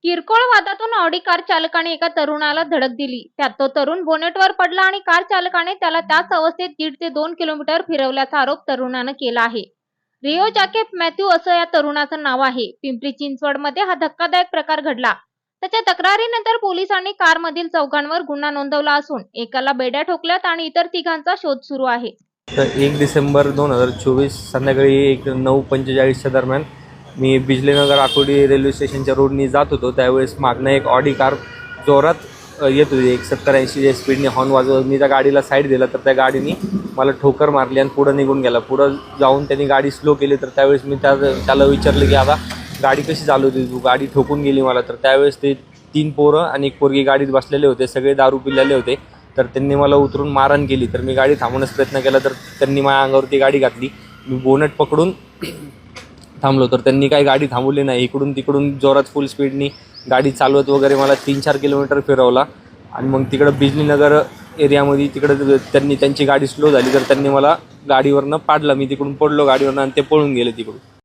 किरकोळ वादातून Audi car चालकाने एका तरुणाला धडक दिली. त्यात तो तरुण बोनेटवर पडला आणि कार चालकाने त्याला त्याच अवस्थेत 1.5 ते 2 किलोमीटर फिरवल्याचा आरोप तरुणानं केला आहे. रिओ जॅकेप मॅथ्यू असं या तरुणाचं नाव आहे. पिंपरी चिंचवडमध्ये हा धक्कादायक प्रकार घडला. त्याच्या तक्रारीनंतर पोलिसांनी कारमधील चौघांवर गुन्हा नोंदवला असून एकाला बेड्या ठोकल्यात आणि इतर तिघांचा शोध सुरू आहे. तर 1 डिसेंबर 2024 संध्याकाळी 9:45च्या दरम्यान मी बिजलीनगर आकुर्डी रेल्वे स्टेशनच्या रोडनी जात होतो. त्यावेळेस मागनं एक ऑडी कार जोरात येत होती. 70-80 स्पीडने हॉर्न वाजवत मी त्या गाडीला साईड दिला, तर त्या गाडीने मला ठोकर मारली आणि पुढं निघून गेला. पुढं जाऊन त्यांनी गाडी स्लो केली. तर त्यावेळेस मी त्याला विचारलं की आता गाडी कशी चालवते तू, गाडी ठोकून गेली मला. तर त्यावेळेस ते 3 पोरं आणि एक पोरगी गाडीत बसलेले होते. सगळे दारू पिलेले होते. तर त्यांनी मला उतरून मारहाण केली. तर मी गाडी थांबवण्याचा प्रयत्न केला, तर त्यांनी माझ्या अंगावरती गाडी घातली. मी बोनेट पकडून थांबलो, तर त्यांनी काही गाडी थांबवली नाही. इकडून तिकडून जोरात फुल स्पीडनी गाडी चालवत वगैरे मला 3-4 किलोमीटर फिरवला. आणि मग तिकडं बिजलीनगर एरियामध्ये तिकडं त्यांची गाडी स्लो झाली, तर त्यांनी मला गाडीवरनं पाडलं. मी तिकडून पडलो गाडीवरनं आणि ते पळून गेले तिकडून.